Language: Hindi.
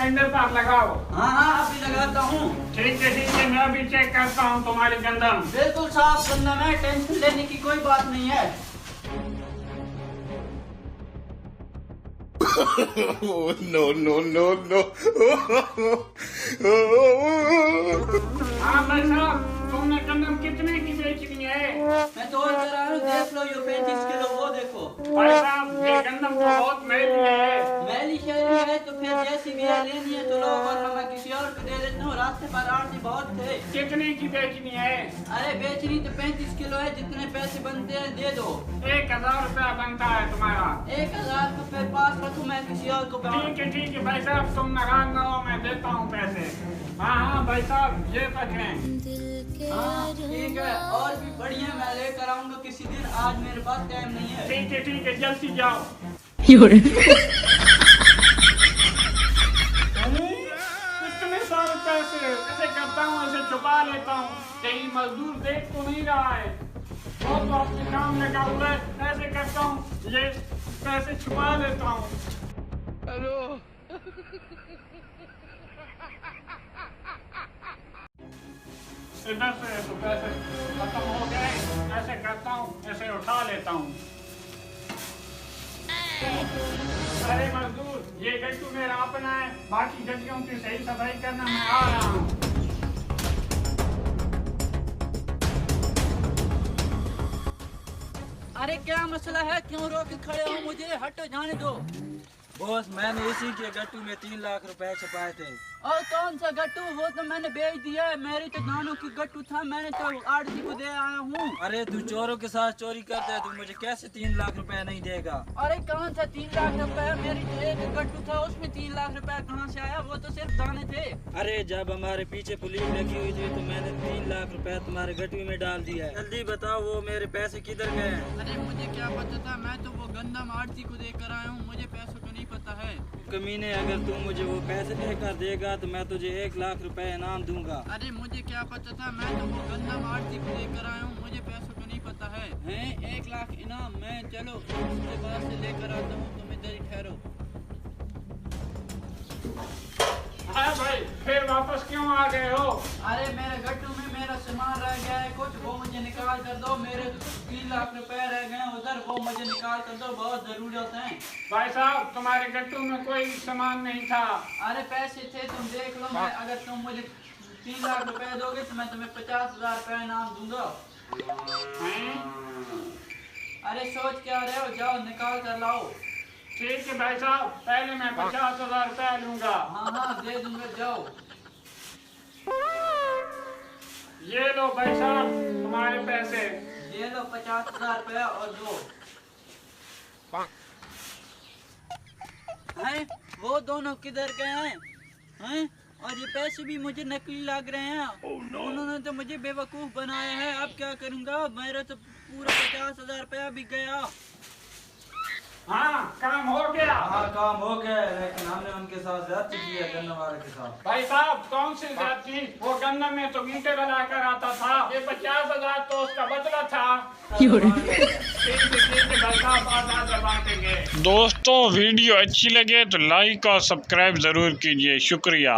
टेंडर पर लगाओ। हाँ हाँ अभी लगाता हूँ। ठीक है मैं अभी चेक करता हूँ तुम्हारी गंदम। बिल्कुल साफ गंदम है, टेंशन लेने की कोई बात नहीं है। No. हाँ भाई साहब, तुमने गंदम कितने की बेचनी है? मैं तोड़ कर रहा हूँ, देख लो ये 35 किलो, वो देखो। भाई साहब ये गंदम तो बहुत मैली है। मैली शैली है तो फिर जैसी भी है लेनी है तो लो, और मैं किसी और को दे देता हूँ। रास्ते पर आड़ती बहुत थे। कितने की बेचनी है? अरे बेचनी तो 35 किलो है, जितने पैसे बनते हैं दे दो। 1000 रुपया बनता है तुम्हारा। 1000 का फिर पास रखो, मैं किसी और को ठीक है भाई साहब, तुम नाराज ना हो, मैं देता हूँ पैसे। हाँ भाई साहब ये पकड़ें। हाँ ठीक है, और भी बढ़िया मैं लेकर आऊंगा किसी दिन, आज मेरे पास टाइम नहीं है। ठीक है जल्दी जाओ। कितने सारे पैसे ऐसे करता हूँ, ऐसे छुपा लेता हूँ, कहीं मजदूर देख तो नहीं रहा है। बहुत तो अपने काम लगा हुआ है, ऐसे करता हूँ, ये पैसे छुपा लेता हूँ। Hello. इधर से तो पैसे खत्म हो गए, ऐसे करता हूँ, ऐसे उठा लेता हूँ। अरे मजदूर, ये गट्टू मेरा अपना है, बाकी गड्डियों की सही सफाई करना मैं आ रहा हूँ। अरे क्या मसला है, क्यों रोक खड़े हो? मुझे हटो, जाने दो। बॉस मैंने इसी के गट्टू में 3 लाख रुपए छुपाए थे। और कौन सा गट्टू? वो तो मैंने बेच दिया है, मेरी तो जानों की गट्टू था, मैंने तो आड़ती को दे आया हूँ। अरे तू चोरों के साथ चोरी करता है, तू मुझे कैसे 3 लाख रुपए नहीं देगा? अरे कौन सा 3 लाख रुपए? मेरी तो एक गट्टू था, उसमें 3 लाख रुपए कहाँ से आया? वो तो सिर्फ दाने थे। अरे जब हमारे पीछे पुलिस लगी हुई थी तो मैंने 3 लाख रुपए तुम्हारे गट्टू में डाल दिया है। जल्दी बताओ वो मेरे पैसे किधर गए हैं? अरे मुझे क्या पता था, मैं तो वो गंदम आड़ती को देकर आया हूँ, मुझे पैसों का नहीं पता है। कमीने, अगर तू मुझे वो पैसे देकर देगा तो मैं तुझे 1 लाख रुपए इनाम दूंगा। अरे मुझे क्या पता था, मैं तो वो गंदम आड़ती को देकर आया हूँ, मुझे पैसों का नहीं पता है। हैं 1 लाख इनाम? मैं चलो उसके बाद से लेकर आता हूँ, तुम इधर ही ठहरो। हाँ भाई, फिर वापस क्यों आ गए हो? अरे मेरे गट्टू में मेरा सामान रह गया है कुछ, वो मुझे निकाल कर दो। मेरे 3 लाख रुपए रह गए उधर, वो मुझे निकाल कर दो, बहुत जरूरत है। भाई साहब तुम्हारे गट्टू में कोई सामान नहीं था। अरे पैसे थे, तुम देख लो। मैं अगर तुम मुझे 3 लाख रुपए दोगे तो मैं तुम्हें 50,000 रुपए इनाम दूंगा। हैं? अरे सोच क्या रहे हो, जाओ निकाल कर लाओ। ठीक है भाई साहब, पहले मैं 50,000 रुपया लूंगा। हाँ हाँ दे दूंगा, जाओ। ये लो भाई साहब तुम्हारे पैसे। ये लो 50,000 रुपए और दो। हैं वो दोनों किधर गए हैं? हैं और ये पैसे भी मुझे नकली लग रहे हैं। उन्होंने तो मुझे बेवकूफ बनाया है, अब क्या करूंगा? मेरा तो पूरा 50,000 रुपया भी गया। हाँ काम हो गया। हाँ काम हो गया, लेकिन हमने उनके साथ ज्यादती की है, गन्ना वाले के साथ। भाई साहब कौन सी जाती? वो गन्ना में तो ईंटें लगाकर आता था, ये 50,000 तो उसका बदला था। ठीक है भाई साहब, आधा बांटेंगे। दोस्तों वीडियो अच्छी लगे तो लाइक और सब्सक्राइब जरूर कीजिए, शुक्रिया।